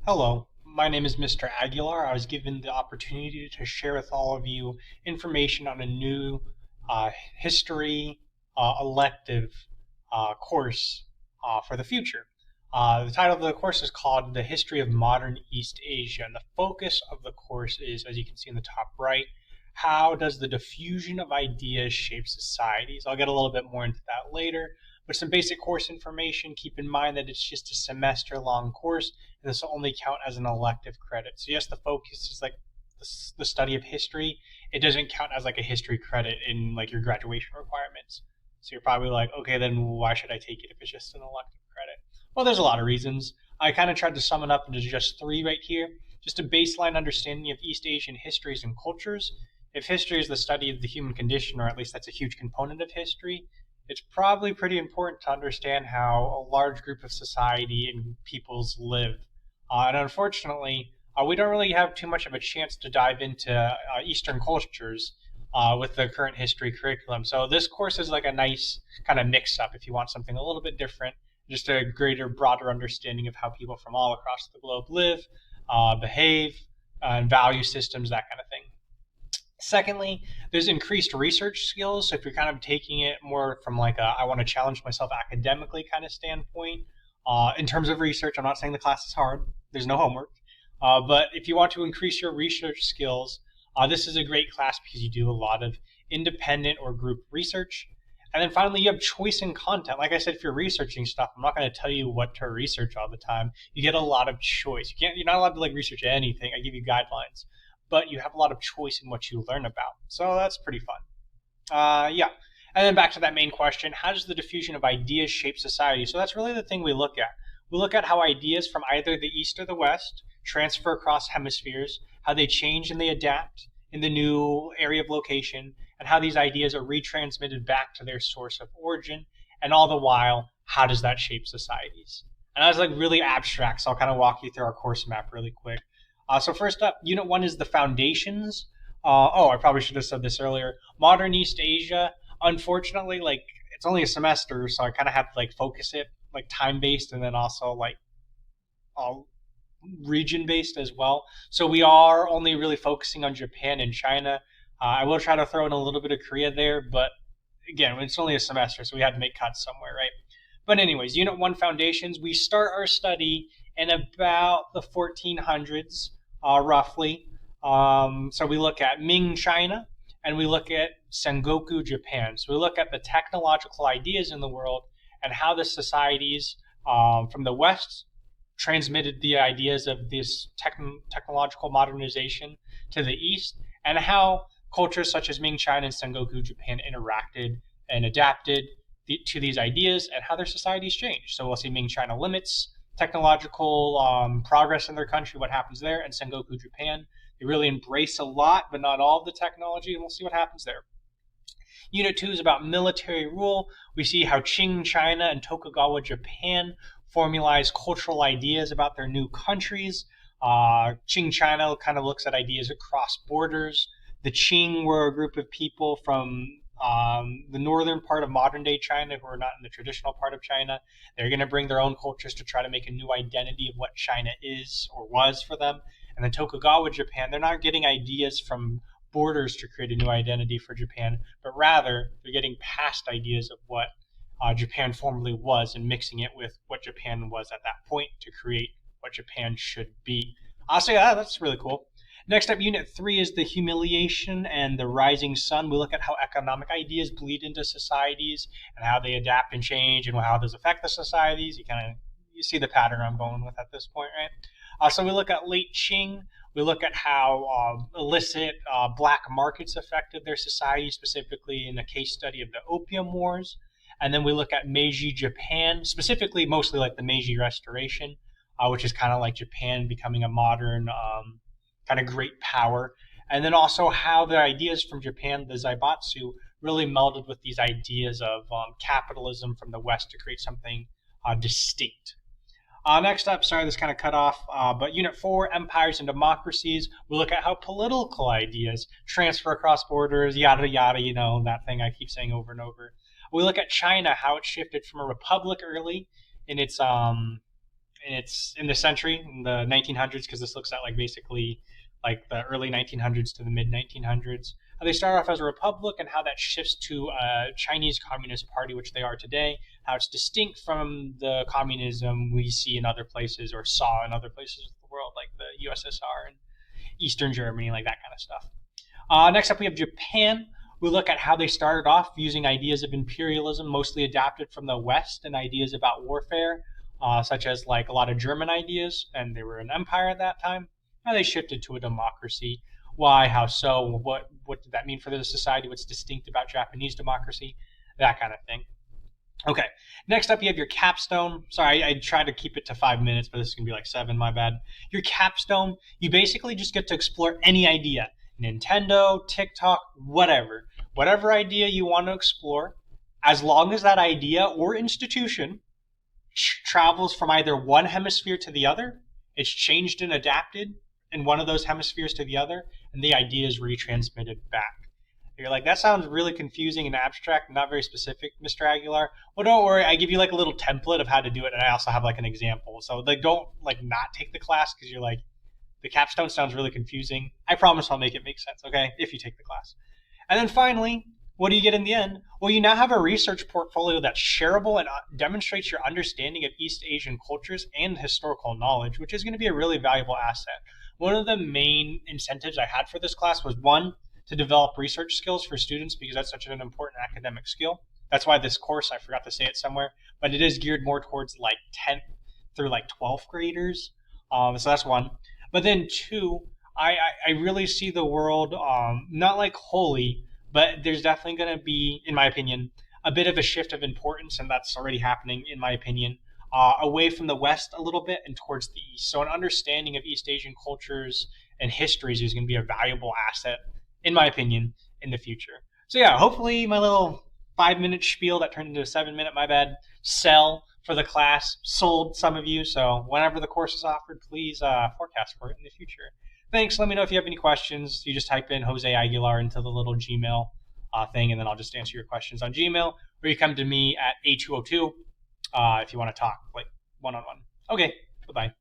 Hello, my name is Mr. Aguilar. I was given the opportunity to share with all of you information on a new history elective course for the future. The title of the course is called The History of Modern East Asia, and the focus of the course is, as you can see in the top right, how does the diffusion of ideas shape societies? I'll get a little bit more into that later, but some basic course information. Keep in mind that it's just a semester long course, and this will only count as an elective credit. So yes, the focus is like the study of history. It doesn't count as like a history credit in like your graduation requirements. So you're probably like, okay, then why should I take it if it's just an elective credit? Well, there's a lot of reasons. I kind of tried to sum it up into just three right here. Just a baseline understanding of East Asian histories and cultures. If history is the study of the human condition, or at least that's a huge component of history, it's probably pretty important to understand how a large group of society and peoples live. And unfortunately, we don't really have too much of a chance to dive into Eastern cultures with the current history curriculum. So this course is like a nice kind of mix up if you want something a little bit different, just a greater, broader understanding of how people from all across the globe live, behave, and value systems, that kind of thing. Secondly, there's increased research skills. So if you're kind of taking it more from like a I want to challenge myself academically kind of standpoint, in terms of research, I'm not saying the class is hard. There's no homework. But if you want to increase your research skills, this is a great class because you do a lot of independent or group research. And then finally, you have choice in content. Like I said, if you're researching stuff, I'm not going to tell you what to research all the time. You get a lot of choice. You're not allowed to like research anything. I give you guidelines, but you have a lot of choice in what you learn about. So that's pretty fun. Yeah. And then back to that main question, how does the diffusion of ideas shape society? So that's really the thing we look at. We look at how ideas from either the East or the West transfer across hemispheres, how they change and they adapt in the new area of location, and how these ideas are retransmitted back to their source of origin. And all the while, how does that shape societies? And that's like really abstract, so I'll kind of walk you through our course map really quick. So first up, Unit 1 is the foundations. I probably should have said this earlier. Modern East Asia, unfortunately, like it's only a semester, so I kind of have to like focus it like time based and then also like uh, region based as well. So we are only really focusing on Japan and China. I will try to throw in a little bit of Korea there, but again, it's only a semester, so we had to make cuts somewhere, right? But anyways, Unit 1 Foundations, we start our study in about the 1400s, roughly. So we look at Ming China and we look at Sengoku Japan. So we look at the technological ideas in the world and how the societies from the West transmitted the ideas of this technological modernization to the East, and how cultures such as Ming China and Sengoku Japan interacted and adapted to these ideas and how their societies changed. So we'll see Ming China limits technological progress in their country, what happens there, and Sengoku Japan. They really embrace a lot, but not all of the technology, and we'll see what happens there. Unit 2 is about military rule. We see how Qing China and Tokugawa Japan formalize cultural ideas about their new countries. Qing China kind of looks at ideas across borders. The Qing were a group of people from the northern part of modern day China who are not in the traditional part of China. They're going to bring their own cultures to try to make a new identity of what China is or was for them. And then Tokugawa Japan, they're not getting ideas from borders to create a new identity for Japan, but rather they're getting past ideas of what Japan formerly was and mixing it with what Japan was at that point to create what Japan should be. So yeah, that's really cool. Next up, Unit 3 is the humiliation and the rising sun. We look at how economic ideas bleed into societies and how they adapt and change and how those affect the societies. You see the pattern I'm going with at this point, right? So we look at late Qing. We look at how illicit black markets affected their society, specifically in a case study of the Opium Wars. And then we look at Meiji Japan, specifically mostly like the Meiji Restoration, which is kind of like Japan becoming a modern kind of great power. And then also how the ideas from Japan, the Zaibatsu, really melded with these ideas of capitalism from the West to create something distinct. Next up, sorry, this kind of cut off, but Unit 4, Empires and Democracies, we look at how political ideas transfer across borders, yada, yada, that thing I keep saying over and over. We look at China, how it shifted from a republic early in its and it's in the century, in the 1900s, because this looks at like basically like the early 1900s to the mid 1900s. How they start off as a republic and how that shifts to a Chinese Communist Party, which they are today. How it's distinct from the communism we see in other places or saw in other places of the world, like the USSR and Eastern Germany, like that kind of stuff. Next up, we have Japan. We look at how they started off using ideas of imperialism, mostly adapted from the West, and ideas about warfare, such as like a lot of German ideas, and they were an empire at that time. Now they shifted to a democracy. Why? How so? What did that mean for the society? What's distinct about Japanese democracy? That kind of thing. Okay. Next up, you have your capstone. Sorry, I tried to keep it to 5 minutes, but this is gonna be like 7. My bad. Your capstone. You basically just get to explore any idea. Nintendo, TikTok, whatever idea you want to explore, as long as that idea or institution travels from either one hemisphere to the other, it's changed and adapted in one of those hemispheres to the other, and the idea is retransmitted back. You're like, that sounds really confusing and abstract, not very specific, Mr. Aguilar. Well, don't worry, I give you like a little template of how to do it, and I also have like an example. So like, don't like not take the class because you're like, the capstone sounds really confusing. I promise I'll make it make sense, okay? If you take the class. And then finally, what do you get in the end? Well, you now have a research portfolio that's shareable and demonstrates your understanding of East Asian cultures and historical knowledge, which is going to be a really valuable asset. One of the main incentives I had for this class was, one, to develop research skills for students because that's such an important academic skill. That's why this course, I forgot to say it somewhere, but it is geared more towards like 10th through like 12th graders. So that's one. But then two, I really see the world not like wholly, but there's definitely going to be, in my opinion, a bit of a shift of importance, and that's already happening, in my opinion, away from the West a little bit and towards the East. So an understanding of East Asian cultures and histories is going to be a valuable asset, in my opinion, in the future. So yeah, hopefully my little 5-minute spiel that turned into a 7-minute, my bad, sell for the class sold some of you. So whenever the course is offered, please forecast for it in the future. Thanks. Let me know if you have any questions. You just type in Jose Aguilar into the little Gmail thing, and then I'll just answer your questions on Gmail. Or you come to me at A202 if you want to talk, like one-on-one. Okay, bye-bye.